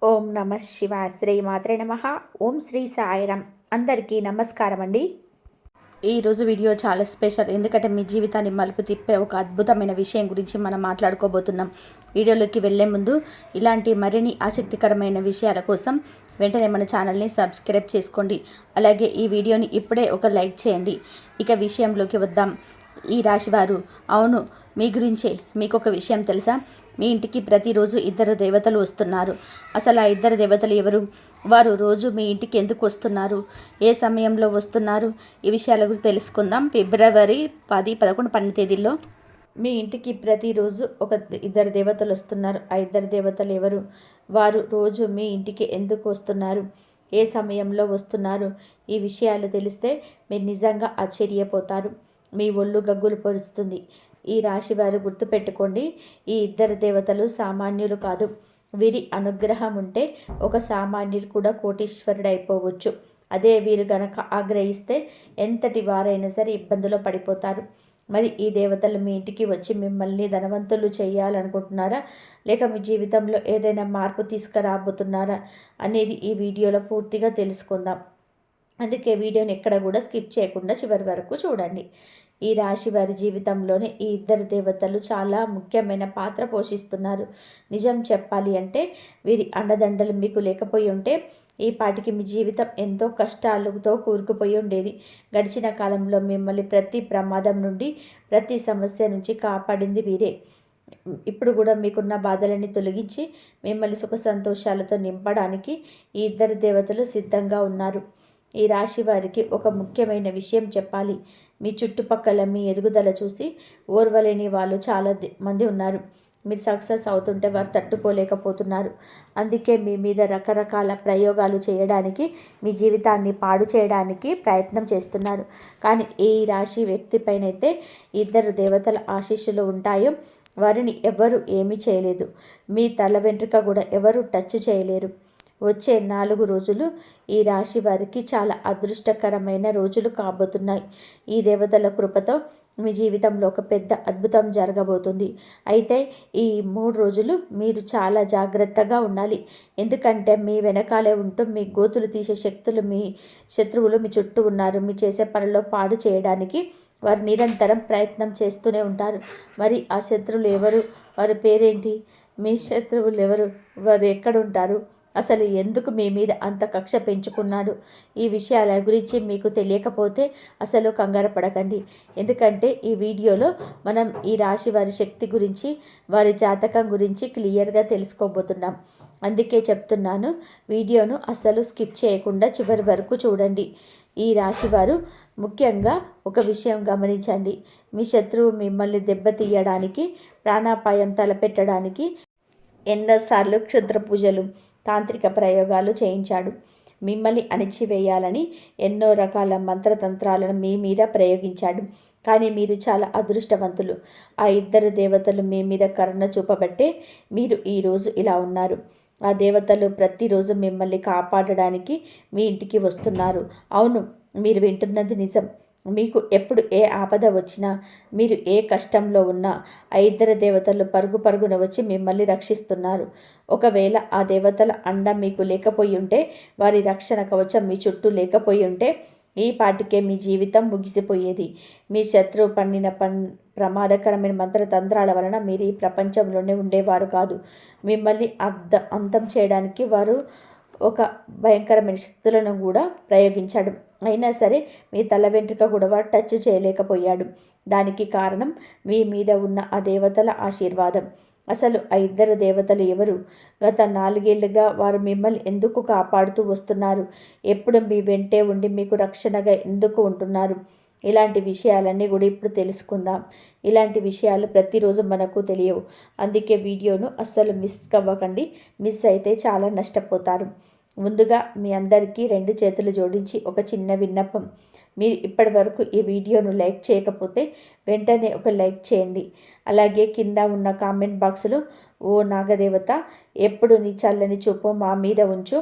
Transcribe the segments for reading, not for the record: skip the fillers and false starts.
ఓం నమ శివాయ. శ్రీ మాత్రే నమ. ఓం శ్రీ సాయిరామ్. అందరికీ నమస్కారం అండి. ఈరోజు వీడియో చాలా స్పెషల్, ఎందుకంటే మీ జీవితాన్ని మలుపు తిప్పే ఒక అద్భుతమైన విషయం గురించి మనం మాట్లాడుకోబోతున్నాం. వీడియోలోకి వెళ్ళే ముందు ఇలాంటి మరిన్ని ఆసక్తికరమైన విషయాల కోసం వెంటనే మన ఛానల్ని సబ్స్క్రైబ్ చేసుకోండి. అలాగే ఈ వీడియోని ఇప్పుడే ఒక లైక్ చేయండి. ఇక విషయంలోకి వద్దాం. ఈ రాశివారు, అవును, మీ గురించే. మీకు ఒక విషయం తెలుసా? మీ ఇంటికి ప్రతిరోజు ఇద్దరు దేవతలు వస్తున్నారు. అసలు ఆ ఇద్దరు దేవతలు ఎవరు? వారు రోజు మీ ఇంటికి ఎందుకు వస్తున్నారు? ఏ సమయంలో వస్తున్నారు? ఈ విషయాల గురించి తెలుసుకుందాం. ఫిబ్రవరి 10, 11, 12 తేదీల్లో మీ ఇంటికి ప్రతిరోజు ఇద్దరు దేవతలు వస్తున్నారు. ఆ ఇద్దరు దేవతలు ఎవరు? వారు రోజు మీ ఇంటికి ఎందుకు వస్తున్నారు? ఏ సమయంలో వస్తున్నారు? ఈ విషయాలు తెలిస్తే మీరు నిజంగా ఆశ్చర్యపోతారు. మీ ఒళ్ళు గగ్గులు పొరుస్తుంది. ఈ రాశి వారు గుర్తుపెట్టుకోండి, ఈ ఇద్దరు దేవతలు సామాన్యులు కాదు. వీరి అనుగ్రహం ఉంటే ఒక సామాన్యుడు కూడా కోటీశ్వరుడు అయిపోవచ్చు. అదే వీరు గనక ఆగ్రహిస్తే ఎంతటి వారైనా సరే ఇబ్బందులో పడిపోతారు. మరి ఈ దేవతలు మీ ఇంటికి వచ్చి మిమ్మల్ని ధనవంతులు చేయాలనుకుంటున్నారా, లేక మీ జీవితంలో ఏదైనా మార్పు తీసుకురాబోతున్నారా అనేది ఈ వీడియోలో పూర్తిగా తెలుసుకుందాం. అందుకే వీడియోని ఎక్కడ కూడా స్కిప్ చేయకుండా చివరి వరకు చూడండి. ఈ రాశి వారి జీవితంలోనే ఈ ఇద్దరు దేవతలు చాలా ముఖ్యమైన పాత్ర పోషిస్తున్నారు. నిజం చెప్పాలి అంటే వీరి అండదండలు మీకు లేకపోయి ఉంటే ఈ పాటికి మీ జీవితం ఎంతో కష్టాలతో కూరుకుపోయి ఉండేది. గడిచిన కాలంలో మిమ్మల్ని ప్రతి ప్రమాదం నుండి, ప్రతి సమస్య నుంచి కాపాడింది వీరే. ఇప్పుడు కూడా మీకున్న బాధలని తొలగించి మిమ్మల్ని సుఖ సంతోషాలతో నింపడానికి ఈ ఇద్దరు దేవతలు సిద్ధంగా ఉన్నారు. ఈ రాశి వారికి ఒక ముఖ్యమైన విషయం చెప్పాలి. మీ చుట్టుపక్కల మీ ఎదుగుదల చూసి ఓర్వలేని వాళ్ళు చాలా మంది ఉన్నారు. మీరు సక్సెస్ అవుతుంటే వారు తట్టుకోలేకపోతున్నారు. అందుకే మీ మీద రకరకాల ప్రయోగాలు చేయడానికి, మీ జీవితాన్ని పాడు చేయడానికి ప్రయత్నం చేస్తున్నారు. కానీ ఈ రాశి వ్యక్తి పైనైతే ఇద్దరు దేవతల ఆశీస్సులు ఉంటాయో వారిని ఎవరు ఏమీ చేయలేదు. మీ తల వెంట్రుక కూడా ఎవరు టచ్ చేయలేరు. వచ్చే 4 రోజులు ఈ రాశి వారికి చాలా అదృష్టకరమైన రోజులు కాబోతున్నాయి. ఈ దేవతల కృపతో మీ జీవితంలో ఒక పెద్ద అద్భుతం జరగబోతుంది. అయితే ఈ 3 రోజులు మీరు చాలా జాగ్రత్తగా ఉండాలి. ఎందుకంటే మీ వెనకాలే ఉంటూ మీ గోతులు తీసే శత్రువులు మీ చుట్టూ ఉన్నారు. మీ చేసే పనిలో పాడు చేయడానికి వారు నిరంతరం ప్రయత్నం చేస్తూనే ఉంటారు. మరి ఆ శత్రువులు ఎవరు? వారి పేరేంటి? మీ శత్రువులు ఎవరు? వారు ఎక్కడుంటారు? అసలు ఎందుకు మీ మీద అంత కక్ష పెంచుకున్నాడు? ఈ విషయాల గురించి మీకు తెలియకపోతే అసలు కంగారు పడకండి. ఎందుకంటే ఈ వీడియోలో మనం ఈ రాశి వారి శక్తి గురించి, వారి జాతకం గురించి క్లియర్గా తెలుసుకోబోతున్నాం. అందుకే చెప్తున్నాను, వీడియోను అసలు స్కిప్ చేయకుండా చివరి వరకు చూడండి. ఈ రాశివారు ముఖ్యంగా ఒక విషయం గమనించండి. మీ శత్రువు మిమ్మల్ని దెబ్బతీయడానికి, ప్రాణాపాయం తలపెట్టడానికి ఎన్నోసార్లు క్షుద్ర పూజలు, తాంత్రిక ప్రయోగాలు చేయించాడు. మిమ్మల్ని అణిచివేయాలని ఎన్నో రకాల మంత్రతంత్రాలను మీ మీద ప్రయోగించాడు. కానీ మీరు చాలా అదృష్టవంతులు. ఆ ఇద్దరు దేవతలు మీ మీద కరుణ చూపబట్టే మీరు ఈరోజు ఇలా ఉన్నారు. ఆ దేవతలు ప్రతిరోజు మిమ్మల్ని కాపాడడానికి మీ ఇంటికి వస్తున్నారు. అవును, మీరు వింటున్నది నిజం. మీకు ఎప్పుడు ఏ ఆపద వచ్చినా, మీరు ఏ కష్టంలో ఉన్నా ఆ ఇద్దరు దేవతలు పరుగు పరుగున వచ్చి మిమ్మల్ని రక్షిస్తున్నారు. ఒకవేళ ఆ దేవతల అండ మీకు లేకపోయి ఉంటే, వారి రక్షణ కవచం మీ చుట్టూ లేకపోయి ఉంటే ఈ పాటికే మీ జీవితం ముగిసిపోయేది. మీ శత్రువు పన్నిన ప్రమాదకరమైన మంత్రతంత్రాల వలన మీరు ఈ ప్రపంచంలోనే ఉండేవారు కాదు. మిమ్మల్ని అంతం చేయడానికి వారు ఒక భయంకరమైన శక్తులను కూడా ప్రయోగించాడు. అయినా సరే మీ తల వెంట్రుక కూడా వాడు టచ్ చేయలేకపోయాడు. దానికి కారణం మీ మీద ఉన్న ఆ దేవతల ఆశీర్వాదం. అసలు ఆ ఇద్దరు దేవతలు ఎవరు? గత 4 ఏళ్లుగా వారు మిమ్మల్ని ఎందుకు కాపాడుతూ వస్తున్నారు? ఎప్పుడు మీ వెంటే ఉండి మీకు రక్షణగా ఎందుకు ఉంటున్నారు? ఇలాంటి విషయాలన్నీ కూడా ఇప్పుడు తెలుసుకుందాం. ఇలాంటి విషయాలు ప్రతిరోజు మనకు తెలియవు. అందుకే వీడియోను అస్సలు మిస్ అవ్వకండి. మిస్ అయితే చాలా నష్టపోతారు. ముందుగా మీ అందరికీ 2 చేతులు జోడించి ఒక చిన్న విన్నపం. మీరు ఇప్పటి వరకు ఈ వీడియోను లైక్ చేయకపోతే వెంటనే ఒక లైక్ చేయండి. అలాగే కింద ఉన్న కామెంట్ బాక్స్లో, ఓ నాగదేవత, ఎప్పుడు నీ చల్లని చూపు మా మీద ఉంచు,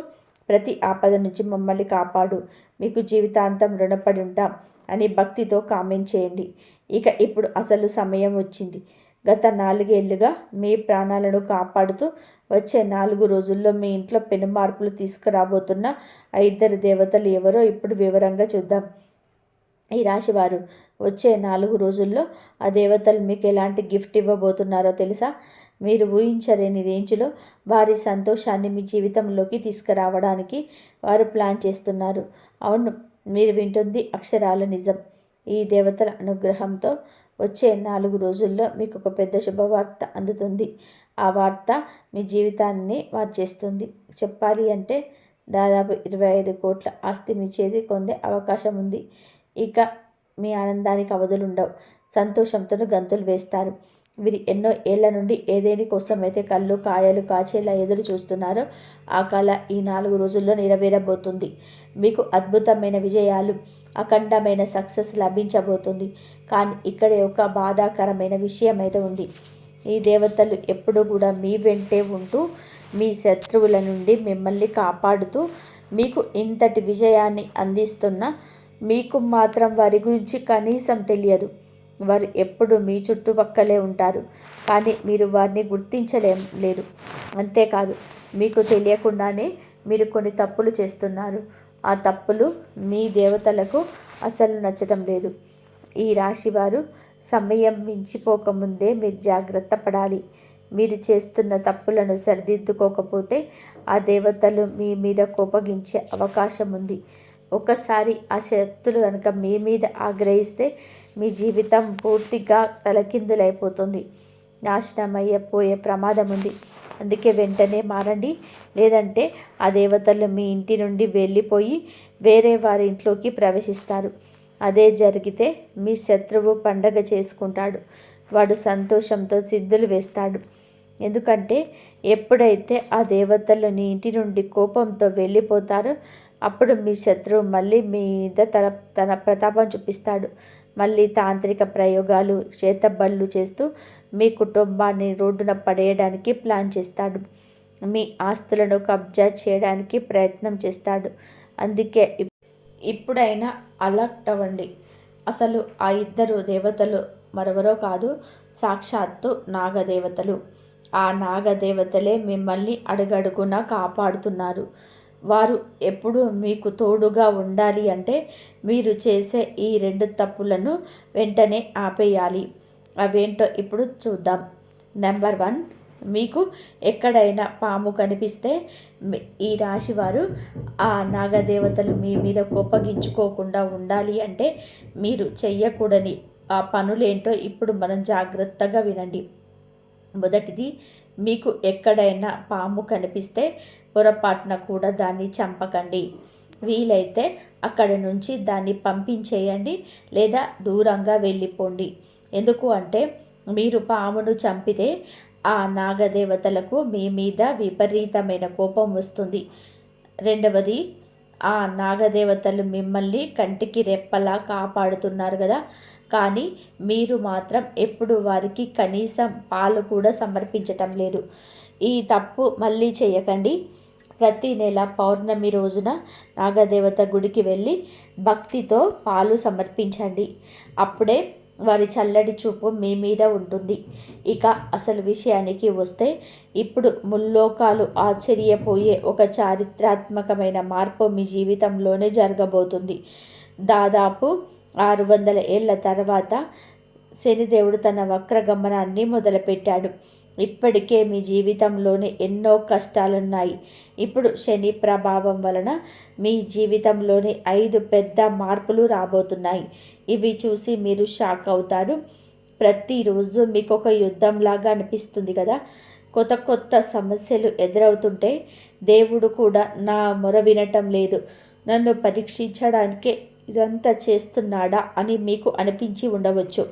ప్రతి ఆపద నుంచి మమ్మల్ని కాపాడు, మీకు జీవితాంతం రుణపడి ఉంటాం అని భక్తితో కామెంట్ చేయండి. ఇక ఇప్పుడు అసలు సమయం వచ్చింది. గత 4 ఏళ్లుగా మీ ప్రాణాలను కాపాడుతూ వచ్చే 4 రోజుల్లో మీ ఇంట్లో పెను మార్పులు తీసుకురాబోతున్న ఆ ఇద్దరు దేవతలు ఎవరో ఇప్పుడు వివరంగా చూద్దాం. ఈ రాశివారు వచ్చే 4 రోజుల్లో ఆ దేవతలు మీకు ఎలాంటి గిఫ్ట్ ఇవ్వబోతున్నారో తెలుసా? మీరు ఊహించలేని రేంజ్లో వారి సంతోషాన్ని మీ జీవితంలోకి తీసుకురావడానికి వారు ప్లాన్ చేస్తున్నారు. అవును, మీరు వింటుంది అక్షరాల నిజం. ఈ దేవతల అనుగ్రహంతో వచ్చే 4 రోజుల్లో మీకు ఒక పెద్ద శుభవార్త అందుతుంది. ఆ వార్త మీ జీవితాన్ని మార్చేస్తుంది. చెప్పాలి అంటే దాదాపు 25 కోట్ల ఆస్తి మీ చేతికి పొందే అవకాశం ఉంది. ఇక మీ ఆనందానికి అవధులుండవు. సంతోషంతో గంతులు వేస్తారు. వీరు ఎన్నో ఏళ్ల నుండి ఏదేని కోసమైతే కళ్ళు కాయలు కాచేలా ఎదురు చూస్తున్నారో ఆ కళ ఈ 4 రోజుల్లో నెరవేరబోతుంది. మీకు అద్భుతమైన విజయాలు, అఖండమైన సక్సెస్ లభించబోతుంది. కానీ ఇక్కడే ఒక బాధాకరమైన విషయం అయితే ఉంది. ఈ దేవతలు ఎప్పుడూ కూడా మీ వెంటే ఉంటూ మీ శత్రువుల నుండి మిమ్మల్ని కాపాడుతూ మీకు ఇంతటి విజయాన్ని అందిస్తున్న మీకు మాత్రం వారి గురించి కనీసం తెలియదు. వారు ఎప్పుడు మీ చుట్టుపక్కలే ఉంటారు, కానీ మీరు వారిని లేదు. అంతేకాదు, మీకు తెలియకుండానే మీరు కొన్ని తప్పులు చేస్తున్నారు. ఆ తప్పులు మీ దేవతలకు అసలు నచ్చటం లేదు. ఈ రాశివారు సమయం మించిపోకముందే మీరు జాగ్రత్త పడాలి. మీరు చేస్తున్న తప్పులను సరిదిద్దుకోకపోతే ఆ దేవతలు మీ మీద కోపగించే అవకాశం ఉంది. ఒకసారి ఆ శక్తులు కనుక మీ మీద ఆగ్రహిస్తే మీ జీవితం పూర్తిగా తలకిందులైపోతుంది. నాశనమయ్యపోయే ప్రమాదం ఉంది. అందుకే వెంటనే మారండి. లేదంటే ఆ దేవతలు మీ ఇంటి నుండి వెళ్ళిపోయి వేరే వారి ఇంట్లోకి ప్రవేశిస్తారు. అదే జరిగితే మీ శత్రువు పండగ చేసుకుంటాడు. వాడు సంతోషంతో సిద్ధులు వేస్తాడు. ఎందుకంటే ఎప్పుడైతే ఆ దేవతలు నీ ఇంటి నుండి కోపంతో వెళ్ళిపోతారో అప్పుడు మీ శత్రువు మళ్ళీ మీద తన ప్రతాపం చూపిస్తాడు. మళ్ళీ తాంత్రిక ప్రయోగాలు, చేతబళ్ళు చేస్తూ మీ కుటుంబాన్ని రోడ్డున పడేయడానికి ప్లాన్ చేస్తాడు. మీ ఆస్తులను కబ్జా చేయడానికి ప్రయత్నం చేస్తాడు. అందుకే ఇప్పుడైనా అలర్ట్ అవ్వండి. అసలు ఆ ఇద్దరు దేవతలు మరెవరో కాదు, సాక్షాత్తు నాగదేవతలు. ఆ నాగదేవతలే మిమ్మల్ని అడుగడుగునా కాపాడుతున్నారు. వారు ఎప్పుడు మీకు తోడుగా ఉండాలి అంటే మీరు చేసే ఈ 2 తప్పులను వెంటనే ఆపేయాలి. అవేంటో ఇప్పుడు చూద్దాం. నెంబర్ 1, మీకు ఎక్కడైనా పాము కనిపిస్తే ఈ రాశివారు ఆ నాగదేవతలు మీ మీద కోపగించుకోకుండా ఉండాలి అంటే మీరు చెయ్యకూడని ఆ పనులేంటో ఇప్పుడు మనం జాగ్రత్తగా వినండి. మొదటిది, మీకు ఎక్కడైనా పాము కనిపిస్తే పొరపాటున కూడా దాన్ని చంపకండి. వీలైతే అక్కడి నుంచి దాన్ని పంపించేయండి లేదా దూరంగా వెళ్ళిపోండి. ఎందుకు అంటే మీరు పామును చంపితే ఆ నాగదేవతలకు మీ మీద విపరీతమైన కోపం వస్తుంది. రెండవది, ఆ నాగదేవతలు మిమ్మల్ని కంటికి రెప్పలా కాపాడుతున్నారు కదా, కానీ మీరు మాత్రం ఎప్పుడు వారికి కనీసం పాలు కూడా సమర్పించటం లేదు. ఈ తప్పు మళ్ళీ చేయకండి. ప్రతి నెల పౌర్ణమి రోజున నాగదేవత గుడికి వెళ్ళి భక్తితో పాలు సమర్పించండి. అప్పుడే వారి చల్లటి చూపు మీ మీద ఉంటుంది. ఇక అసలు విషయానికి వస్తే ఇప్పుడు ముల్లోకాలు ఆశ్చర్యపోయే ఒక చారిత్రాత్మకమైన మార్పు మీ జీవితంలోనే జరగబోతుంది. దాదాపు 600 ఏళ్ల తర్వాత శనిదేవుడు తన వక్రగమనాన్ని మొదలుపెట్టాడు. ఇప్పటికే మీ జీవితంలోనే ఎన్నో కష్టాలున్నాయి. ఇప్పుడు శని ప్రభావం వలన మీ జీవితంలోని 5 పెద్ద మార్పులు రాబోతున్నాయి. ఇవి చూసి మీరు షాక్ అవుతారు. ప్రతిరోజు మీకు ఒక యుద్ధంలాగా అనిపిస్తుంది కదా. కొత్త కొత్త సమస్యలు ఎదురవుతుంటే దేవుడు కూడా నా మొర వినటం లేదు, నన్ను పరీక్షించడానికే ఇదంతా చేస్తున్నాడా అని మీకు అనిపించి ఉండవచ్చు.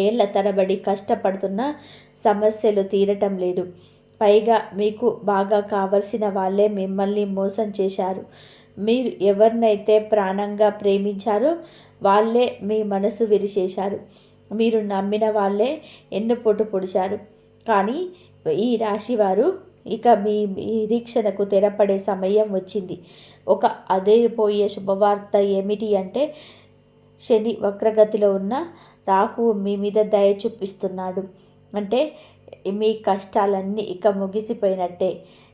ఏళ్ల తరబడి కష్టపడుతున్న సమస్యలు తీరటం లేదు. పైగా మీకు బాగా కావలసిన వాళ్ళే మిమ్మల్ని మోసం చేశారు. మీరు ఎవరినైతే ప్రాణంగా ప్రేమించారో వాళ్ళే మీ మనసు విరిచేశారు. మీరు నమ్మిన వాళ్ళే ఎన్నుపోటు పొడిచారు. కానీ ఈ రాశివారు ఇక మీ నిరీక్షణకు తెరపడే సమయం వచ్చింది. ఒక అదిరిపోయే శుభవార్త ఏమిటి అంటే శని వక్రగతిలో ఉన్న రాహువు మీ మీద దయ చూపిస్తున్నాడు. అంటే మీ కష్టాలన్నీ ఇక ముగిసిపోయినట్టే.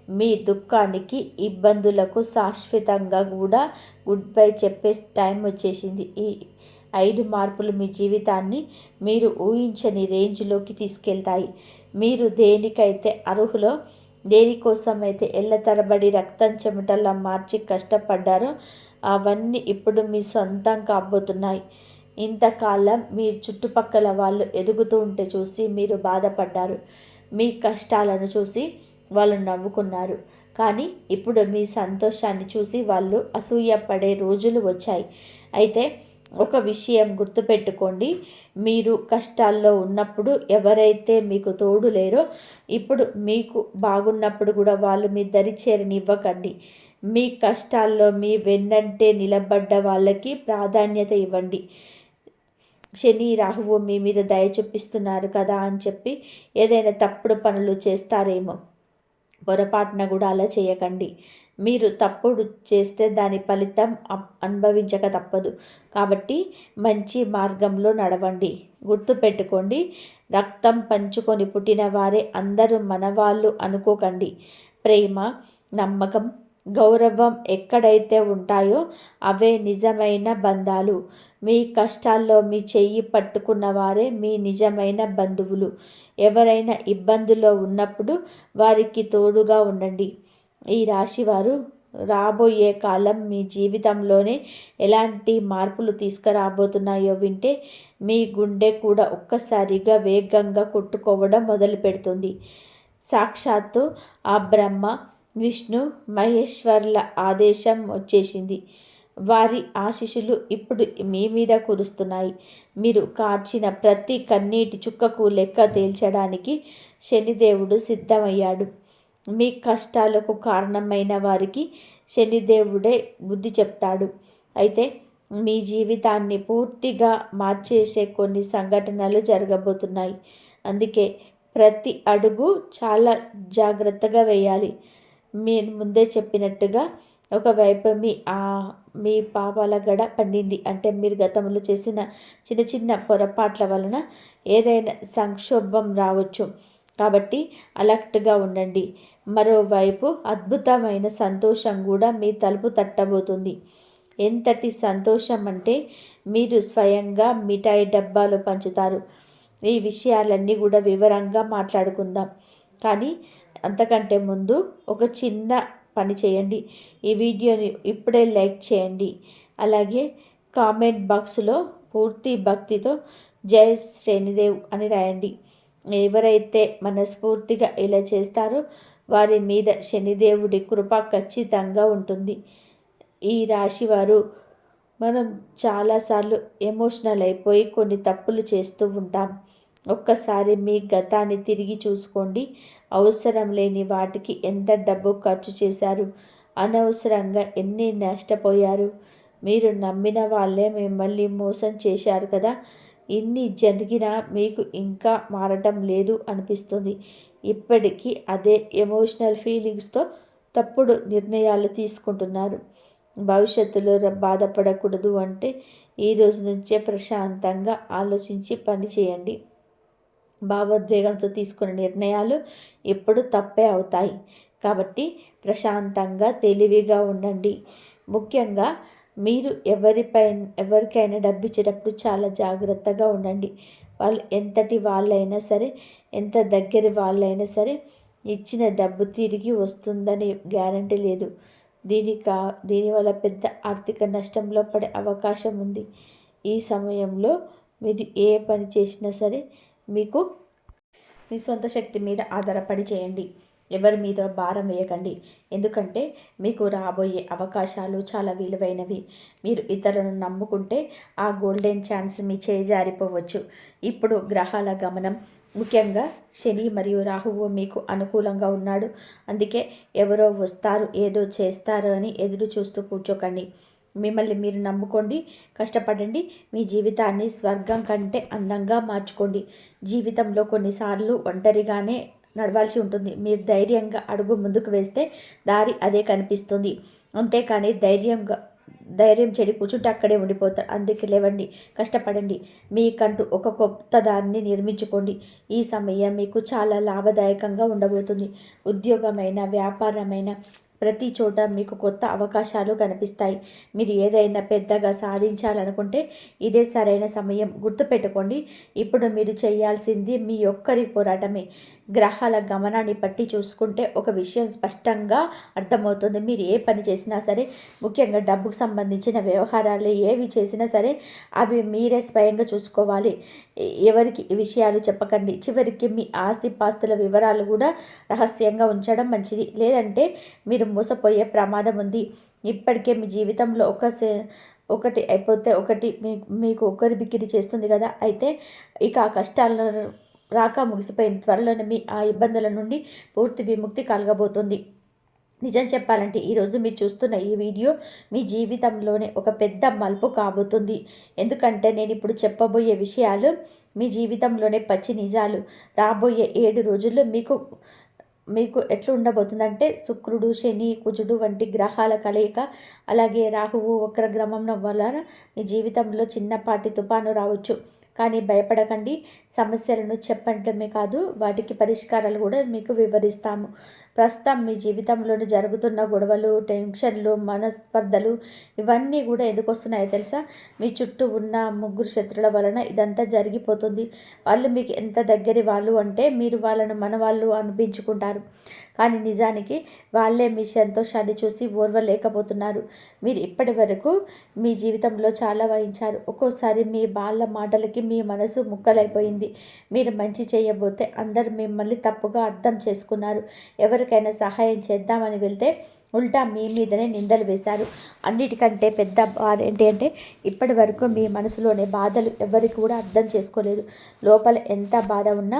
మీ దుఃఖానికి, ఇబ్బందులకు శాశ్వతంగా కూడా గుడ్ బై చెప్పే టైం వచ్చేసింది. ఈ 5 మార్పులు మీ జీవితాన్ని మీరు ఊహించని రేంజ్లోకి తీసుకెళ్తాయి. మీరు దేనికైతే అర్హులో, దేనికోసమైతే ఏళ్ల తరబడి రక్తం చెమటలా మార్చి కష్టపడ్డారో అవన్నీ ఇప్పుడు మీ సొంతం కాబోతున్నాయి. ఇంతకాలం మీ చుట్టుపక్కల వాళ్ళు ఎదుగుతూ ఉంటే చూసి మీరు బాధపడ్డారు. మీ కష్టాలను చూసి వాళ్ళు నవ్వుకున్నారు. కానీ ఇప్పుడు మీ సంతోషాన్ని చూసి వాళ్ళు అసూయపడే రోజులు వచ్చాయి. అయితే ఒక విషయం గుర్తుపెట్టుకోండి, మీరు కష్టాల్లో ఉన్నప్పుడు ఎవరైతే మీకు తోడు లేరో, ఇప్పుడు మీకు బాగున్నప్పుడు కూడా వాళ్ళు మీ దరి చేరనివ్వకండి. మీ కష్టాల్లో మీ వెన్నంటే నిలబడ్డ వాళ్ళకి ప్రాధాన్యత ఇవ్వండి. శని రాహువు మీ మీద దయ చూపిస్తున్నారు కదా అని చెప్పి ఏదైనా తప్పుడు పనులు చేస్తారేమో, పొరపాటున కూడా అలా చేయకండి. మీరు తప్పుడు చేస్తే దాని ఫలితం అనుభవించక తప్పదు. కాబట్టి మంచి మార్గంలో నడవండి. గుర్తుపెట్టుకోండి, రక్తం పంచుకొని పుట్టిన వారే అందరూ మనవాళ్ళు అనుకోకండి. ప్రేమ, నమ్మకం, గౌరవం ఎక్కడైతే ఉంటాయో అవే నిజమైన బంధాలు. మీ కష్టాల్లో మీ చెయ్యి పట్టుకున్న వారే మీ నిజమైన బంధువులు. ఎవరైనా ఇబ్బందుల్లో ఉన్నప్పుడు వారికి తోడుగా ఉండండి. ఈ రాశివారు రాబోయే కాలం మీ జీవితంలోనే ఎలాంటి మార్పులు తీసుకురాబోతున్నాయో వింటే మీ గుండె కూడా ఒక్కసారిగా వేగంగా కొట్టుకోవడం మొదలు పెడుతుంది. సాక్షాత్తు ఆ బ్రహ్మ, విష్ణు, మహేశ్వర్ల ఆదేశం వచ్చేసింది. వారి ఆశీస్సులు ఇప్పుడు మీ మీద కురుస్తున్నాయి. మీరు కార్చిన ప్రతి కన్నీటి చుక్కకు లెక్క తేల్చడానికి శనిదేవుడు సిద్ధమయ్యాడు. మీ కష్టాలకు కారణమైన వారికి శనిదేవుడే బుద్ధి చెప్తాడు. అయితే మీ జీవితాన్ని పూర్తిగా మార్చేసే కొన్ని సంఘటనలు జరగబోతున్నాయి. అందుకే ప్రతి అడుగు చాలా జాగ్రత్తగా వేయాలి. మీరు ముందే చెప్పినట్టుగా ఒకవైపు మీ పాపాల గడ పండింది. అంటే మీరు గతంలో చేసిన చిన్న చిన్న పొరపాట్ల వలన ఏదైనా సంక్షోభం రావచ్చు. కాబట్టి అలర్ట్గా ఉండండి. మరోవైపు అద్భుతమైన సంతోషం కూడా మీ తలుపు తట్టబోతుంది. ఎంతటి సంతోషం అంటే మీరు స్వయంగా మిఠాయి డబ్బాలు పంచుతారు. ఈ విషయాలన్నీ కూడా వివరంగా మాట్లాడుకుందాం. కానీ అంతకంటే ముందు ఒక చిన్న పని చేయండి. ఈ వీడియోని ఇప్పుడే లైక్ చేయండి. అలాగే కామెంట్ బాక్స్లో పూర్తి భక్తితో జై శ్రీనిదేవ్ అని రాయండి. ఎవరైతే మనస్ఫూర్తిగా ఇలా చేస్తారో వారి మీద శనిదేవుడి కృప ఖచ్చితంగా ఉంటుంది. ఈ రాశివారు మనం చాలాసార్లు ఎమోషనల్ అయిపోయి కొన్ని తప్పులు చేస్తూ ఉంటాం. ఒక్కసారి మీ గతాన్ని తిరిగి చూసుకోండి. అవసరం లేని వాటికి ఎంత డబ్బు ఖర్చు చేశారు, అనవసరంగా ఎన్ని నష్టపోయారు. మీరు నమ్మిన వాళ్ళే మిమ్మల్ని మోసం చేశారు కదా. ఇన్ని జరిగినా మీకు ఇంకా మారటం లేదు అనిపిస్తుంది. ఇప్పటికీ అదే ఎమోషనల్ ఫీలింగ్స్తో తప్పుడు నిర్ణయాలు తీసుకుంటున్నారు. భవిష్యత్తులో బాధపడకూడదు అంటే ఈ రోజు నుంచే ప్రశాంతంగా ఆలోచించి పని చేయండి. భావోద్వేగంతో తీసుకున్న నిర్ణయాలు ఎప్పుడు తప్పే అవుతాయి. కాబట్టి ప్రశాంతంగా తెలివిగా ఉండండి. ముఖ్యంగా మీరు ఎవరికైనా డబ్బు ఇచ్చేటప్పుడు చాలా జాగ్రత్తగా ఉండండి. వాళ్ళు ఎంతటి వాళ్ళైనా సరే, ఎంత దగ్గర వాళ్ళైనా సరే ఇచ్చిన డబ్బు తిరిగి వస్తుందని గ్యారంటీ లేదు. దీనివల్ల పెద్ద ఆర్థిక నష్టంలో పడే అవకాశం ఉంది. ఈ సమయంలో మీరు ఏ పని చేసినా సరే మీకు మీ సొంత శక్తి మీద ఆధారపడి చేయండి. ఎవరి మీద భారం వేయకండి. ఎందుకంటే మీకు రాబోయే అవకాశాలు చాలా విలువైనవి. మీరు ఇతరులను నమ్ముకుంటే ఆ గోల్డెన్ ఛాన్స్ మీ చేయి జారిపోవచ్చు. ఇప్పుడు గ్రహాల గమనం, ముఖ్యంగా శని మరియు రాహువు మీకు అనుకూలంగా ఉన్నాడు. అందుకే ఎవరో వస్తారు, ఏదో చేస్తారు అని ఎదురు చూస్తూ కూర్చోకండి. మిమ్మల్ని మీరు నమ్ముకోండి, కష్టపడండి. మీ జీవితాన్ని స్వర్గం కంటే అందంగా మార్చుకోండి. జీవితంలో కొన్నిసార్లు ఒంటరిగానే నడవాల్సి ఉంటుంది. మీరు ధైర్యంగా అడుగు ముందుకు వేస్తే దారి అదే కనిపిస్తుంది. అంతేకాని ధైర్యంగా ధైర్యం చెడి కూర్చుంటే అక్కడే ఉండిపోతారు. అందుకే లేవండి, కష్టపడండి, మీకంటూ ఒక కొత్త దాన్ని నిర్మించుకోండి. ఈ సమయం మీకు చాలా లాభదాయకంగా ఉండబోతుంది. ఉద్యోగమైన, వ్యాపారమైన ప్రతి చోట మీకు కొత్త అవకాశాలు కనిపిస్తాయి. మీరు ఏదైనా పెద్దగా సాధించాలనుకుంటే ఇదే సరైన సమయం. గుర్తుపెట్టుకోండి, ఇప్పుడు మీరు చేయాల్సింది మీ ఒక్కరి పోరాటమే. గ్రహాల గమనాన్ని బట్టి చూసుకుంటే ఒక విషయం స్పష్టంగా అర్థమవుతుంది. మీరు ఏ పని చేసినా సరే, ముఖ్యంగా డబ్బుకు సంబంధించిన వ్యవహారాలు ఏవి చేసినా సరే అవి మీరే స్వయంగా చూసుకోవాలి. ఎవరికి ఈ విషయాలు చెప్పకండి. చివరికి మీ ఆస్తిపాస్తుల వివరాలు కూడా రహస్యంగా ఉంచడం మంచిది. లేదంటే మీరు మోసపోయే ప్రమాదం ఉంది. ఇప్పటికే మీ జీవితంలో ఒకటి అయిపోతే ఒకటి మీకు ఒకరి బిక్కిరి చేస్తుంది కదా. అయితే ఇక ఆ కష్టాలను రాక ముగిసిపోయింది. త్వరలోనే మీ ఆ ఇబ్బందుల నుండి పూర్తి విముక్తి కలగబోతుంది. నిజం చెప్పాలంటే ఈరోజు మీరు చూస్తున్న ఈ వీడియో మీ జీవితంలోనే ఒక పెద్ద మలుపు కాబోతుంది. ఎందుకంటే నేను ఇప్పుడు చెప్పబోయే విషయాలు మీ జీవితంలోనే పచ్చి నిజాలు. రాబోయే 7 రోజుల్లో మీకు మీకు ఎట్లా ఉండబోతుందంటే శుక్రుడు, శని, కుజుడు వంటి గ్రహాల కలయిక, అలాగే రాహువు వక్రగ్రమం వలన మీ జీవితంలో చిన్నపాటి తుఫాను రావచ్చు. కానీ భయపడకండి. సమస్యలను చెప్పడమే కాదు, వాటికి పరిష్కారాలు కూడా మీకు వివరిస్తాము. ప్రస్తుతం మీ జీవితంలోని జరుగుతున్న గొడవలు, టెన్షన్లు, మనస్పర్ధలు ఇవన్నీ కూడా ఎందుకు వస్తున్నాయో తెలుసా? మీ చుట్టూ ఉన్న 3 శత్రుల వలన ఇదంతా జరిగిపోతుంది. వాళ్ళు మీకు ఎంత దగ్గరి వాళ్ళు అంటే మీరు వాళ్ళను మన వాళ్ళు అనిపించుకుంటారు. కానీ నిజానికి వాళ్ళే మీ సంతోషాన్ని చూసి ఓర్వలేకపోతున్నారు. మీరు ఇప్పటి వరకు మీ జీవితంలో చాలా వహించారు. ఒక్కోసారి మీ వాళ్ళ మాటలకి మీ మనసు ముక్కలైపోయింది. మీరు మంచి చేయబోతే అందరు మిమ్మల్ని తప్పుగా అర్థం చేసుకున్నారు. ఎవరికైనా సహాయం చేద్దామని వెళ్తే ఉల్టా మీ మీదనే నిందలు వేశారు. అన్నిటికంటే పెద్ద బాధ ఏంటి అంటే ఇప్పటి వరకు మీ మనసులోని బాధలు ఎవరికి కూడా అర్థం చేసుకోలేదు. లోపల ఎంత బాధ ఉన్నా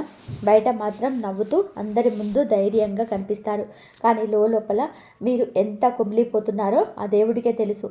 బయట మాత్రం నవ్వుతూ అందరి ముందు ధైర్యంగా కనిపిస్తారు. కానీ లోపల మీరు ఎంత కుమిలిపోతున్నారో ఆ దేవుడికే తెలుసు.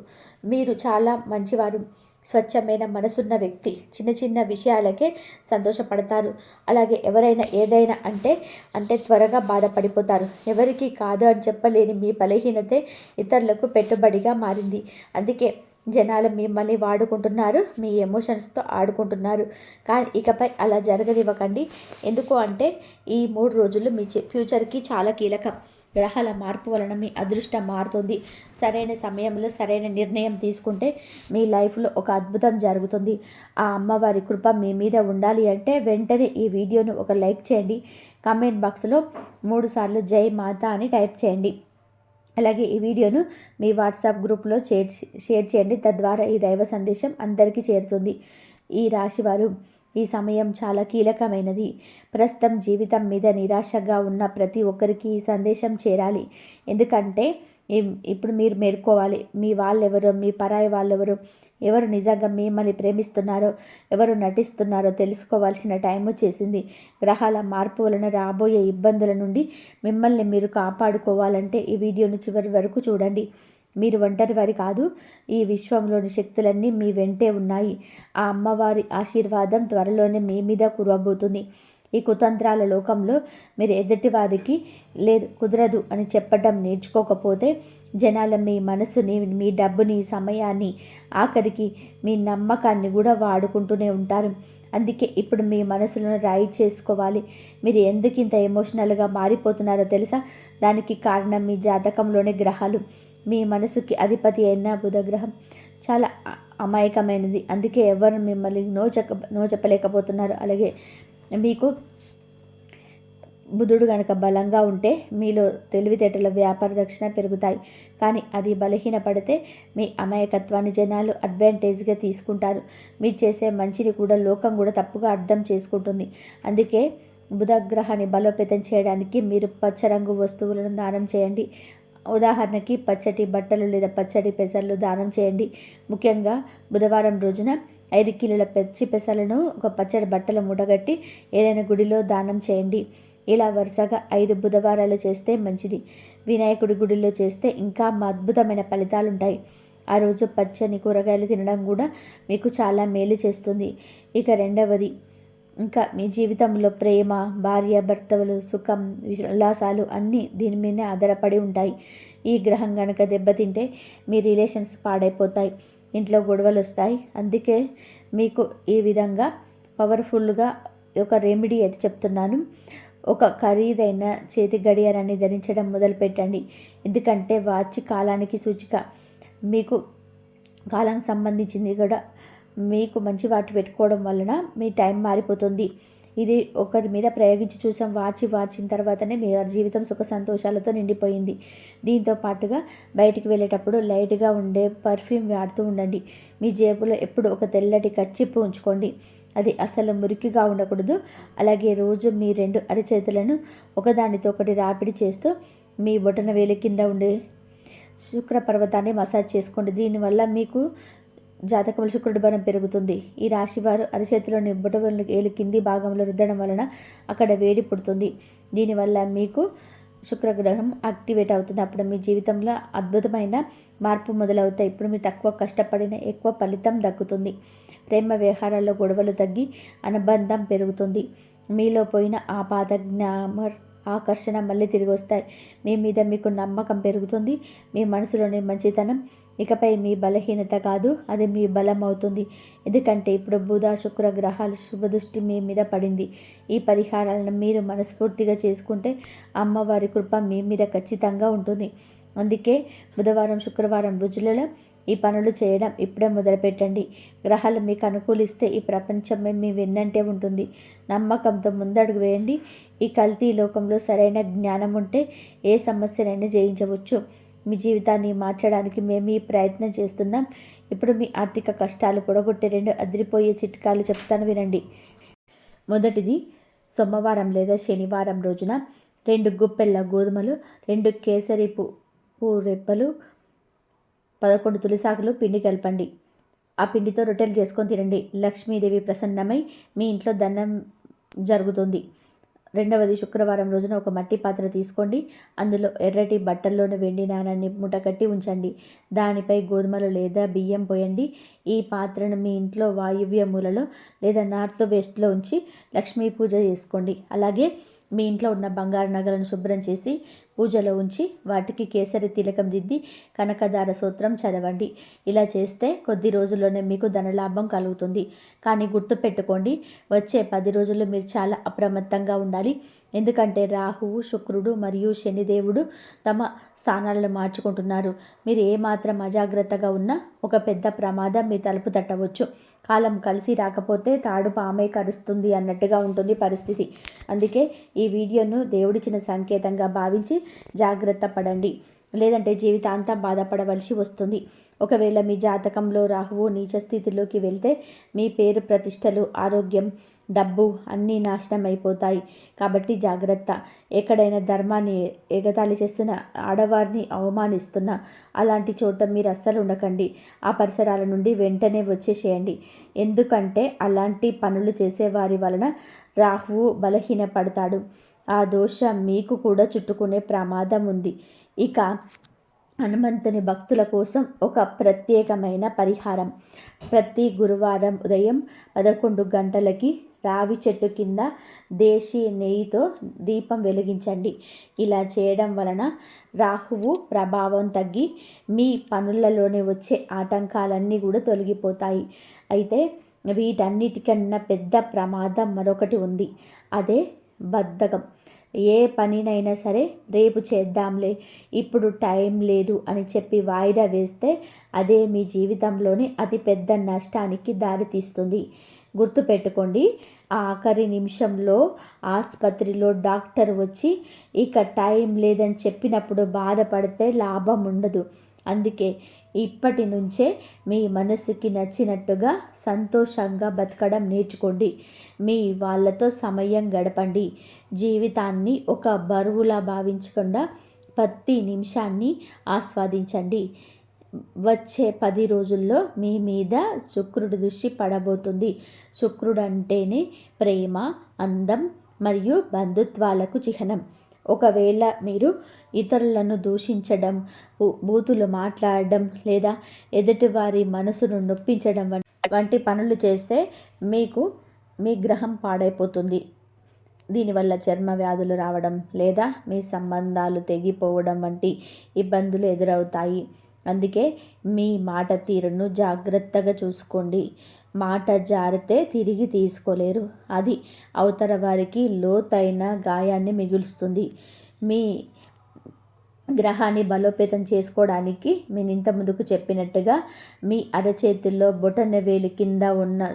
మీరు చాలా మంచివారు, స్వచ్ఛమైన మనసున్న వ్యక్తి. చిన్న చిన్న విషయాలకే సంతోషపడతారు. అలాగే ఎవరైనా ఏదైనా అంటే త్వరగా బాధపడిపోతారు. ఎవరికి కాదు అని చెప్పలేని మీ బలహీనతే ఇతరులకు పెట్టుబడిగా మారింది. అందుకే జనాలు మిమ్మల్ని వాడుకుంటున్నారు, మీ ఎమోషన్స్తో ఆడుకుంటున్నారు. కానీ ఇకపై అలా జరగనివ్వకండి. ఎందుకు అంటే ఈ 3 రోజులు మీ ఫ్యూచర్కి చాలా కీలకం. గ్రహాల మార్పు వలన మీ అదృష్టం మారుతుంది. సరైన సమయంలో సరైన నిర్ణయం తీసుకుంటే మీ లైఫ్లో ఒక అద్భుతం జరుగుతుంది. ఆ అమ్మవారి కృప మీ మీద ఉండాలి అంటే వెంటనే ఈ వీడియోను ఒక లైక్ చేయండి. కామెంట్ బాక్స్లో 3 సార్లు జై మాత అని టైప్ చేయండి. అలాగే ఈ వీడియోను మీ వాట్సాప్ గ్రూప్లో షేర్ చేయండి. తద్వారా ఈ దైవ సందేశం అందరికీ చేరుతుంది. ఈ రాశివారు ఈ సమయం చాలా కీలకమైనది. ప్రస్తుతం జీవితం మీద నిరాశగా ఉన్న ప్రతి ఒక్కరికి ఈ సందేశం చేరాలి. ఎందుకంటే ఇప్పుడు మీరు మేల్కోవాలి. మీ వాళ్ళెవరో, మీ పరాయి వాళ్ళెవరో, ఎవరు నిజంగా మిమ్మల్ని ప్రేమిస్తున్నారో, ఎవరు నటిస్తున్నారో తెలుసుకోవాల్సిన టైం వచ్చేసింది. గ్రహాల మార్పు వలన రాబోయే ఇబ్బందుల నుండి మిమ్మల్ని మీరు కాపాడుకోవాలంటే ఈ వీడియోను చివరి వరకు చూడండి. మీరు ఒంటరి వారి కాదు. ఈ విశ్వంలోని శక్తులన్నీ మీ వెంటే ఉన్నాయి. ఆ అమ్మవారి ఆశీర్వాదం త్వరలోనే మీ మీద కురవబోతుంది. ఈ కుతంత్రాల లోకంలో మీరు ఎదుటి వారికి లేదు, కుదరదు అని చెప్పడం నేర్చుకోకపోతే జనాల మీ మనసుని, మీ డబ్బుని, సమయాన్ని, ఆఖరికి మీ నమ్మకాన్ని కూడా వాడుకుంటూనే ఉంటారు. అందుకే ఇప్పుడు మీ మనసులను రాయి చేసుకోవాలి. మీరు ఎందుకు ఇంత ఎమోషనల్గా మారిపోతున్నారో తెలుసా? దానికి కారణం మీ జాతకంలోని గ్రహాలు. మీ మనసుకి అధిపతి అయిన బుధగ్రహం చాలా అమాయకమైనది. అందుకే ఎవరు మిమ్మల్ని నో చెప్పలేకపోతున్నారు. అలాగే మీకు బుధుడు కనుక బలంగా ఉంటే మీలో తెలివితేటల వ్యాపార దక్షిణ పెరుగుతాయి. కానీ అది బలహీనపడితే మీ అమాయకత్వాన్ని జనాలు అడ్వాంటేజ్గా తీసుకుంటారు. మీరు చేసే మంచిని కూడా లోకం కూడా తప్పుగా అర్థం చేసుకుంటుంది. అందుకే బుధగ్రహాన్ని బలోపేతం చేయడానికి మీరు పచ్చరంగు వస్తువులను దానం చేయండి. ఉదాహరణకి పచ్చటి బట్టలు లేదా పచ్చడి పెసర్లు దానం చేయండి. ముఖ్యంగా బుధవారం రోజున 5 కిలోల పచ్చి పెసలను ఒక పచ్చడి బట్టలు మూటగట్టి ఏదైనా గుడిలో దానం చేయండి. ఇలా వరుసగా 5 బుధవారాలు చేస్తే మంచిది. వినాయకుడి గుడిలో చేస్తే ఇంకా అద్భుతమైన ఫలితాలు ఉంటాయి. ఆ రోజు పచ్చని కూరగాయలు తినడం కూడా మీకు చాలా మేలు చేస్తుంది. ఇక రెండవది, ఇంకా మీ జీవితంలో ప్రేమ, భార్యాభర్తలు, సుఖం, ఉల్లాసాలు అన్నీ దీని మీదనే ఆధారపడి ఉంటాయి. ఈ గ్రహం కనుక దెబ్బతింటే మీ రిలేషన్స్ పాడైపోతాయి, ఇంట్లో గొడవలు వస్తాయి. అందుకే మీకు ఈ విధంగా పవర్ఫుల్గా ఒక రెమెడీ అయితే చెప్తున్నాను. ఒక ఖరీదైన చేతి గడియారాన్ని ధరించడం మొదలుపెట్టండి. ఎందుకంటే వాచ్ కాలానికి సూచిక. మీకు కాలానికి సంబంధించింది కూడా మీకు మంచి వాటి పెట్టుకోవడం వలన మీ టైం మారిపోతుంది. ఇది ఒకరి మీద ప్రయోగించి చూసాం. వాచిన తర్వాతనే మీ జీవితం సుఖ సంతోషాలతో నిండిపోయింది. దీంతో పాటుగా బయటికి వెళ్ళేటప్పుడు లైట్గా ఉండే పర్ఫ్యూమ్ వాడుతూ ఉండండి. మీ జేబులో ఎప్పుడు ఒక తెల్లటి కర్చీపు ఉంచుకోండి. అది అసలు మురికిగా ఉండకూడదు. అలాగే రోజు మీ 2 అరచేతులను ఒకదానితో ఒకటి రాపిడి చేస్తూ మీ బొటన వేలి కింద ఉండే శుక్ర పర్వతాన్ని మసాజ్ చేసుకోండి. దీనివల్ల మీకు జాతకంలో శుక్రుడి బలం పెరుగుతుంది. ఈ రాశివారు అరచేతిలోని బొటన వేలి కింది భాగంలో రుద్దడం వలన అక్కడ వేడి పుడుతుంది. దీనివల్ల మీకు శుక్రగ్రహం యాక్టివేట్ అవుతుంది. అప్పుడు మీ జీవితంలో అద్భుతమైన మార్పు మొదలవుతాయి. ఇప్పుడు మీరు తక్కువ కష్టపడిన ఎక్కువ ఫలితం దక్కుతుంది. ప్రేమ వ్యవహారాల్లో గొడవలు తగ్గి అనుబంధం పెరుగుతుంది. మీలో పోయిన ఆ పాత గ్లామర్, ఆకర్షణ మళ్ళీ తిరిగి వస్తాయి. మీ మీద మీకు నమ్మకం పెరుగుతుంది. మీ మనసులోని మంచితనం ఇకపై మీ బలహీనత కాదు, అది మీ బలం అవుతుంది. ఎందుకంటే ఇప్పుడు బుధ, శుక్ర గ్రహాలు శుభదృష్టి మీ మీద పడింది. ఈ పరిహారాలను మీరు మనస్ఫూర్తిగా చేసుకుంటే అమ్మవారి కృప మీ మీద ఖచ్చితంగా ఉంటుంది. అందుకే బుధవారం, శుక్రవారం రోజులలో ఈ పనులు చేయడం ఇప్పుడే మొదలుపెట్టండి. గ్రహాలు మీకు అనుకూలిస్తే ఈ ప్రపంచమే మీ వెన్నంటే ఉంటుంది. నమ్మకంతో ముందడుగు వేయండి. ఈ కల్తీ లోకంలో సరైన జ్ఞానం ఉంటే ఏ సమస్యనైనా జయించవచ్చు. మీ జీవితాన్ని మార్చడానికి మేము ఈ ప్రయత్నం చేస్తున్నాం. ఇప్పుడు మీ ఆర్థిక కష్టాలు పొడగొట్టే 2 అదిరిపోయే చిట్కాలు చెప్తాను, వినండి. మొదటిది, సోమవారం లేదా శనివారం రోజున 2 గుప్పెళ్ళ గోధుమలు, 2 కేసరి పువ్వు రెబ్బలు, 11 తులసాకులు పిండి కలపండి. ఆ పిండితో రొట్టెలు చేసుకొని తినండి. లక్ష్మీదేవి ప్రసన్నమై మీ ఇంట్లో ధనం జరుగుతుంది. రెండవది, శుక్రవారం రోజున ఒక మట్టి పాత్ర తీసుకోండి. అందులో ఎర్రటి బట్టల్లోని వెండి నాణాన్ని మూటకట్టి ఉంచండి. దానిపై గోధుమలు లేదా బియ్యం పోయండి. ఈ పాత్రను మీ ఇంట్లో వాయువ్య మూలలో లేదా నార్త్ వెస్ట్లో ఉంచి లక్ష్మీ పూజ చేసుకోండి. అలాగే మీ ఇంట్లో ఉన్న బంగారు నగలను శుభ్రం చేసి పూజలో ఉంచి వాటికి కేసరి తిలకం దిద్ది కనకదార సూత్రం చదవండి. ఇలా చేస్తే కొద్ది రోజుల్లోనే మీకు ధనలాభం కలుగుతుంది. కానీ గుర్తుపెట్టుకోండి, వచ్చే 10 రోజులు మీరు చాలా అప్రమత్తంగా ఉండాలి. ఎందుకంటే రాహువు, శుక్రుడు మరియు శనిదేవుడు తమ స్థానాలను మార్చుకుంటున్నారు. మీరు ఏమాత్రం అజాగ్రత్తగా ఉన్నా ఒక పెద్ద ప్రమాదం మీ తలుపు తట్టవచ్చు. కాలం కలిసి రాకపోతే తాడు పామై కరుస్తుంది అన్నట్టుగా ఉంటుంది పరిస్థితి. అందుకే ఈ వీడియోను దేవుడిచ్చిన సంకేతంగా భావించి జాగ్రత్త పడండి. లేదంటే జీవితాంతం బాధపడవలసి వస్తుంది. ఒకవేళ మీ జాతకంలో రాహువు నీచ స్థితిలోకి వెళ్తే మీ పేరు ప్రతిష్టలు, ఆరోగ్యం, డబ్బు అన్నీ నాశనం అయిపోతాయి. కాబట్టి జాగ్రత్త. ఎక్కడైనా ధర్మాన్ని ఎగతాళి చేస్తున్న, ఆడవారిని అవమానిస్తున్న అలాంటి చోట మీరు అస్సలు ఉండకండి. ఆ పరిసరాల నుండి వెంటనే వచ్చేసేయండి. ఎందుకంటే అలాంటి పనులు చేసేవారి వలన రాహువు బలహీనపడతాడు. ఆ దోషం మీకు కూడా చుట్టుకునే ప్రమాదం ఉంది. ఇక హనుమంతుని భక్తుల కోసం ఒక ప్రత్యేకమైన పరిహారం. ప్రతి గురువారం ఉదయం 11 గంటలకి రావి చెట్టు కింద దేశీ నెయ్యితో దీపం వెలిగించండి. ఇలా చేయడం వలన రాహువు ప్రభావం తగ్గి మీ పనులలోనే వచ్చే ఆటంకాలన్నీ కూడా తొలగిపోతాయి. అయితే వీటన్నిటికన్నా పెద్ద ప్రమాదం మరొకటి ఉంది. అదే బద్ధకం. ఏ పనినైనా సరే రేపు చేద్దాంలే, ఇప్పుడు టైం లేదు అని చెప్పి వాయిదా వేస్తే అదే మీ జీవితంలోని అతిపెద్ద నష్టానికి దారితీస్తుంది. గుర్తుపెట్టుకోండి, ఆఖరి నిమిషంలో ఆసుపత్రిలో డాక్టర్ వచ్చి ఇక టైం లేదని చెప్పినప్పుడు బాధపడితే లాభం ఉండదు. అందుకే ఇప్పటి నుంచే మీ మనసుకి నచ్చినట్టుగా సంతోషంగా బతకడం నేర్చుకోండి. మీ వాళ్ళతో సమయం గడపండి. జీవితాన్ని ఒక బరువులా భావించకుండా ప్రతి నిమిషాన్ని ఆస్వాదించండి. వచ్చే 10 రోజుల్లో మీ మీద శుక్రుడి దృష్టి పడబోతుంది. శుక్రుడు అంటేనే ప్రేమ, అందం మరియు బంధుత్వాలకు చిహ్నం. ఒకవేళ మీరు ఇతరులను దూషించడం, బూతులు మాట్లాడడం లేదా ఎదుటివారి మనసును నొప్పించడం వంటి పనులు చేస్తే మీకు మీ గ్రహం పాడైపోతుంది. దీనివల్ల చర్మ వ్యాధులు రావడం లేదా మీ సంబంధాలు తెగిపోవడం వంటి ఇబ్బందులు ఎదురవుతాయి. అందుకే మీ మాట తీరును జాగ్రత్తగా చూసుకోండి. మాట జారితే తిరిగి తీసుకోలేరు. అది అవతల వారికి లోతైన గాయాన్ని మిగులుస్తుంది. మీ గ్రహాన్ని బలోపేతం చేసుకోవడానికి నేను ఇంత ముందుకు చెప్పినట్టుగా మీ అరచేతుల్లో బొటనవేలు కింద ఉన్న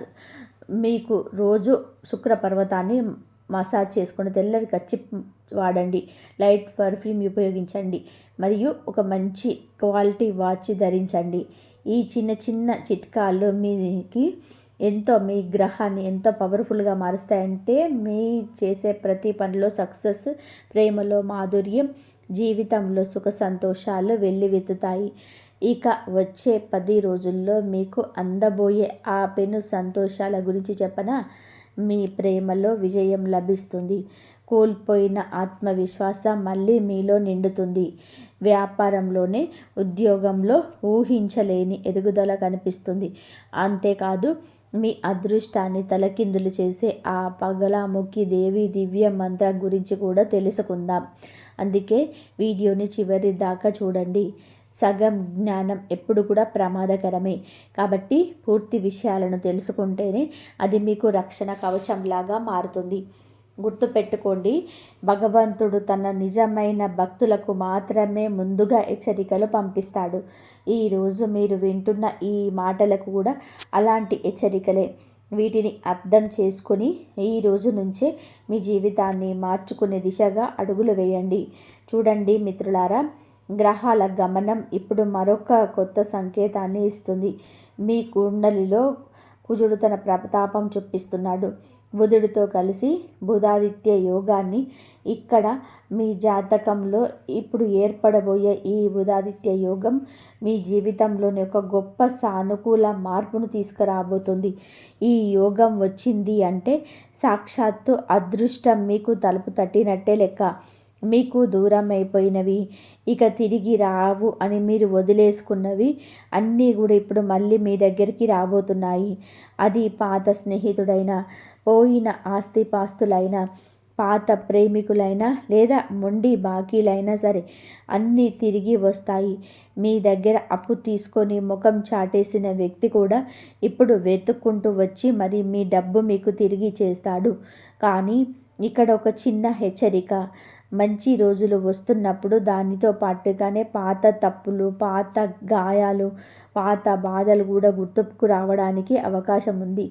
మీకు రోజు శుక్ర పర్వతాన్ని మసాజ్ చేసుకుని తెల్లటి కర్చీఫ్ వాడండి. లైట్ పర్ఫ్యూమ్ ఉపయోగించండి. మరియు ఒక మంచి క్వాలిటీ వాచ్ ధరించండి. ఈ చిన్న చిన్న చిట్కాలు మీకు ఎంతో మీ గ్రహాన్ని ఎంతో పవర్ఫుల్గా మారుస్తాయంటే మీ చేసే ప్రతి పనిలో సక్సెస్, ప్రేమలో మాధుర్యం, జీవితంలో సుఖ సంతోషాలు వెల్లివెత్తుతాయి. ఇక వచ్చే 10 రోజుల్లో మీకు అందబోయే ఆ పెను సంతోషాల గురించి చెప్పనా? మీ ప్రేమలో విజయం లభిస్తుంది. కోల్పోయిన ఆత్మవిశ్వాసం మళ్ళీ మీలో నిండుతుంది. వ్యాపారంలోనే ఉద్యోగంలో ఊహించలేని ఎదుగుదల కనిపిస్తుంది. అంతేకాదు మీ అదృష్టాన్ని తలకిందులు చేసే ఆ పగలాముఖి దేవి దివ్య మంత్రం గురించి కూడా తెలుసుకుందాం. అందుకే వీడియోని చివరి దాకా చూడండి. సగం జ్ఞానం ఎప్పుడు కూడా ప్రమాదకరమే. కాబట్టి పూర్తి విషయాలను తెలుసుకుంటేనే అది మీకు రక్షణ కవచంలాగా మారుతుంది. గుర్తుపెట్టుకోండి, భగవంతుడు తన నిజమైన భక్తులకు మాత్రమే ముందుగా హెచ్చరికలు పంపిస్తాడు. ఈరోజు మీరు వింటున్న ఈ మాటలకు కూడా అలాంటి హెచ్చరికలే. వీటిని అర్థం చేసుకుని ఈ రోజు నుంచే మీ జీవితాన్ని మార్చుకునే దిశగా అడుగులు వేయండి. చూడండి మిత్రులారా, గ్రహాల గమనం ఇప్పుడు మరొక కొత్త సంకేతాన్ని ఇస్తుంది. మీ కుండలిలో కుజుడు తన ప్రతాపం చూపిస్తున్నాడు. బుధుడితో కలిసి బుధాదిత్య యోగాన్ని ఇక్కడ మీ జాతకంలో ఇప్పుడు ఏర్పడబోయే ఈ బుధాదిత్య యోగం మీ జీవితంలోని ఒక గొప్ప సానుకూల మార్పును తీసుకురాబోతుంది. ఈ యోగం వచ్చింది అంటే సాక్షాత్తు అదృష్టం మీకు తలుపు తట్టినట్టే లెక్క. మీకు దూరం అయిపోయినవి, ఇక తిరిగి రావు అని మీరు వదిలేసుకున్నవి అన్నీ కూడా ఇప్పుడు మళ్ళీ మీ దగ్గరికి రాబోతున్నాయి. అది పాత స్నేహితుడైనా, పోయిన ఆస్తిపాస్తులైనా, పాత ప్రేమికులైనా లేదా మొండి బాకీలైనా సరే అన్నీ తిరిగి వస్తాయి. మీ దగ్గర అప్పు తీసుకొని ముఖం చాటేసిన వ్యక్తి కూడా ఇప్పుడు వెతుక్కుంటూ వచ్చి మరి మీ డబ్బు మీకు తిరిగి చేస్తాడు. కానీ ఇక్కడ ఒక చిన్న హెచ్చరిక. మంచి రోజులు వస్తున్నప్పుడు దానితో పాటుగానే పాత తప్పులు, పాత గాయాలు, పాత బాధలు కూడా గుర్తుకు రావడానికి అవకాశం ఉంది.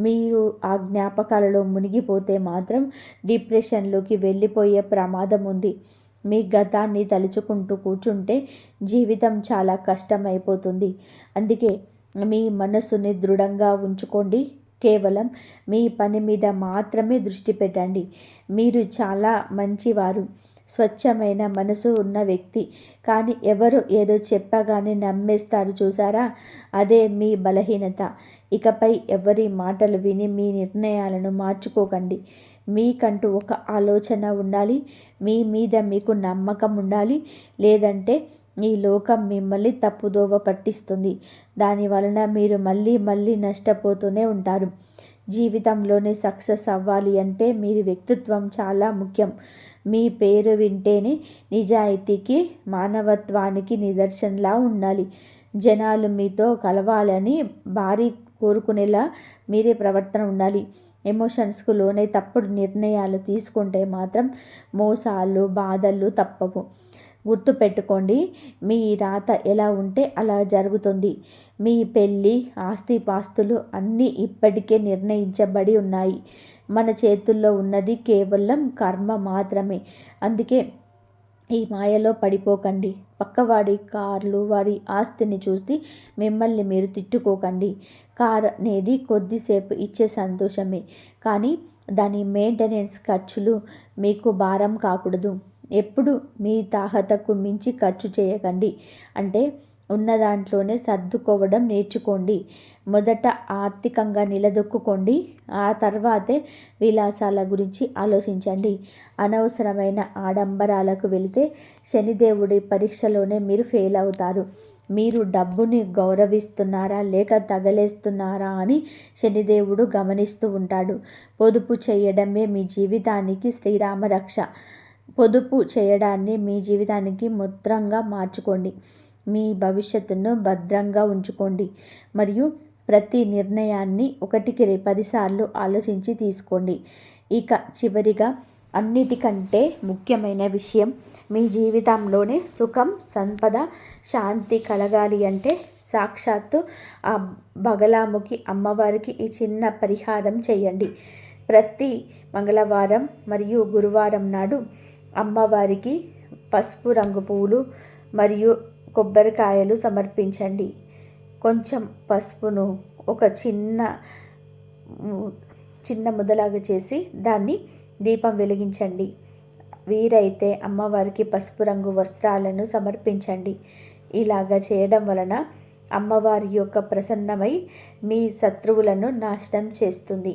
మీరు ఆ జ్ఞాపకాలలో మునిగిపోతే మాత్రం డిప్రెషన్లోకి వెళ్ళిపోయే ప్రమాదం ఉంది. మీ గతాన్ని తలుచుకుంటూ కూర్చుంటే జీవితం చాలా కష్టమైపోతుంది. అందుకే మీ మనసుని దృఢంగా ఉంచుకోండి. కేవలం మీ పని మీద మాత్రమే దృష్టి పెట్టండి. మీరు చాలా మంచివారు, స్వచ్ఛమైన మనసు ఉన్న వ్యక్తి. కానీ ఎవరు ఏదో చెప్పగానే నమ్మేస్తారు చూసారా, అదే మీ బలహీనత. ఇకపై ఎవరి మాటలు విని మీ నిర్ణయాలను మార్చుకోకండి. మీకంటూ ఒక ఆలోచన ఉండాలి. మీ మీద మీకు నమ్మకం ఉండాలి. లేదంటే ఈ లోకం మిమ్మల్ని తప్పుదోవ పట్టిస్తుంది. దాని వలన మీరు మళ్ళీ మళ్ళీ నష్టపోతూనే ఉంటారు. జీవితంలోనే సక్సెస్ అవ్వాలి అంటే మీ వ్యక్తిత్వం చాలా ముఖ్యం. మీ పేరు వింటేనే నిజాయితీకి, మానవత్వానికి నిదర్శనలా ఉండాలి. జనాలు మీతో కలవాలని భారీ కోరుకునేలా మీరే ప్రవర్తన ఉండాలి. ఎమోషన్స్కు లోనై తప్పుడు నిర్ణయాలు తీసుకుంటే మాత్రం మోసాలు, బాధలు తప్పవు. గుర్తుపెట్టుకోండి, మీ రాత ఎలా ఉంటే అలా జరుగుతుంది. మీ పెళ్ళి, ఆస్తిపాస్తులు అన్నీ ఇప్పటికే నిర్ణయించబడి ఉన్నాయి. మన చేతుల్లో ఉన్నది కేవలం కర్మ మాత్రమే. అందుకే ఈ మాయలో పడిపోకండి. పక్కవాడి కార్లు, వాడి ఆస్తిని చూసి మిమ్మల్ని మీరు తిట్టుకోకండి. కార్ అనేది కొద్దిసేపు ఇచ్చే సంతోషమే, కానీ దాని మెయింటెనెన్స్ ఖర్చులు మీకు భారం కాకూడదు. ఎప్పుడు మీ తాహతకు మించి ఖర్చు చేయకండి. అంటే ఉన్న దాంట్లోనే సర్దుకోవడం నేర్చుకోండి. మొదట ఆర్థికంగా నిలదొక్కుకోండి. ఆ తర్వాతే విలాసాల గురించి ఆలోచించండి. అనవసరమైన ఆడంబరాలకు వెళితే శనిదేవుడి పరీక్షలోనే మీరు ఫెయిల్ అవుతారు. మీరు డబ్బుని గౌరవిస్తున్నారా లేక తగలేస్తున్నారా అని శనిదేవుడు గమనిస్తూ ఉంటాడు. పొదుపు చేయడమే మీ జీవితానికి శ్రీరామ రక్ష. పొదుపు చేయడాన్ని మీ జీవితానికి ముద్రంగా మార్చుకోండి. మీ భవిష్యత్తును భద్రంగా ఉంచుకోండి. మరియు ప్రతి నిర్ణయాన్ని 1కి 10 సార్లు ఆలోచించి తీసుకోండి. ఇక చివరిగా అన్నిటికంటే ముఖ్యమైన విషయం, మీ జీవితంలోనే సుఖం, సంపద, శాంతి కలగాలి అంటే సాక్షాత్తు ఆ బగలాముఖి అమ్మవారికి ఈ చిన్న పరిహారం చేయండి. ప్రతి మంగళవారం మరియు గురువారం నాడు అమ్మవారికి పసుపు రంగు పువ్వులు మరియు కొబ్బరికాయలు సమర్పించండి. కొంచెం పసుపును ఒక చిన్న ముద్దలాగా చేసి దాన్ని దీపం వెలిగించండి. వీరైతే అమ్మవారికి పసుపు రంగు వస్త్రాలను సమర్పించండి. ఇలాగా చేయడం వలన అమ్మవారి యొక్క ప్రసన్నమై మీ శత్రువులను నాశనం చేస్తుంది.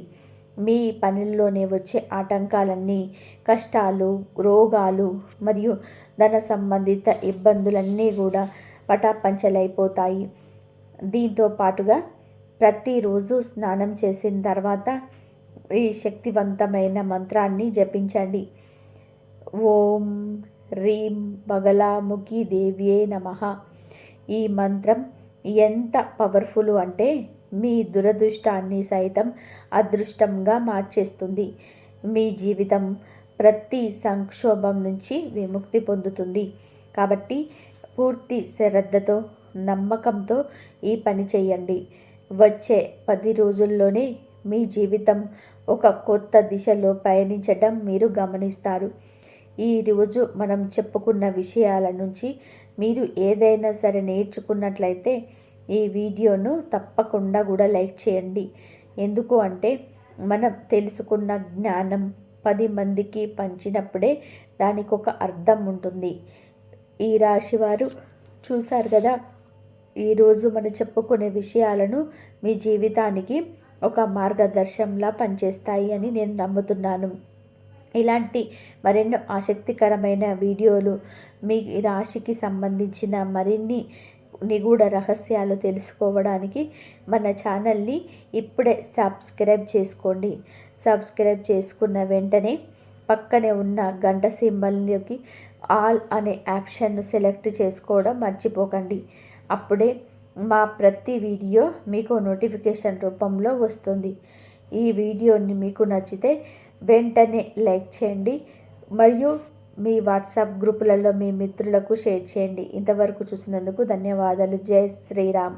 మీ పనుల్లోనే వచ్చే ఆటంకాలన్నీ, కష్టాలు, రోగాలు మరియు ధన సంబంధిత ఇబ్బందులన్నీ కూడా పటాపంచలైపోతాయి. దీంతో పాటుగా ప్రతిరోజు స్నానం చేసిన తర్వాత ఈ శక్తివంతమైన మంత్రాన్ని జపించండి. ఓం హ్రీం బగలాముఖి దేవ్యే నమః. ఈ మంత్రం ఎంత పవర్ఫుల్ అంటే మీ దురదృష్టాన్ని సైతం అదృష్టంగా మార్చేస్తుంది. మీ జీవితం ప్రతి సంక్షోభం నుంచి విముక్తి పొందుతుంది. కాబట్టి పూర్తి శ్రద్ధతో, నమ్మకంతో ఈ పని చేయండి. వచ్చే 10 రోజుల్లోనే మీ జీవితం ఒక కొత్త దిశలో పయనించడం మీరు గమనిస్తారు. ఈరోజు మనం చెప్పుకున్న విషయాల నుంచి మీరు ఏదైనా సరే నేర్చుకున్నట్లయితే ఈ వీడియోను తప్పకుండా కూడా లైక్ చేయండి. ఎందుకు అంటే మనం తెలుసుకున్న జ్ఞానం 10 మందికి పంచినప్పుడే దానికి ఒక అర్థం ఉంటుంది. ఈ రాశివారు చూశారు కదా, ఈరోజు మనం చెప్పుకునే విషయాలను మీ జీవితానికి ఒక మార్గదర్శంలా పనిచేస్తాయి అని నేను నమ్ముతున్నాను. ఇలాంటి మరెన్నో ఆసక్తికరమైన వీడియోలు, మీ రాశికి సంబంధించిన మరిన్ని నిగూఢ రహస్యాలు తెలుసుకోవడానికి మన ఛానల్ని ఇప్పుడే సబ్స్క్రైబ్ చేసుకోండి. సబ్స్క్రైబ్ చేసుకున్న వెంటనే పక్కనే ఉన్న గంట సింబల్లోకి ఆల్ అనే ఆప్షన్ను సెలెక్ట్ చేసుకోవడం మర్చిపోకండి. అప్పుడే మా ప్రతి వీడియో మీకు నోటిఫికేషన్ రూపంలో వస్తుంది. ఈ వీడియోని మీకు నచ్చితే వెంటనే లైక్ చేయండి మరియు మీ వాట్సాప్ గ్రూపులలో మీ మిత్రులకు షేర్ చేయండి. ఇంతవరకు చూసినందుకు ధన్యవాదాలు. జై శ్రీరామ్.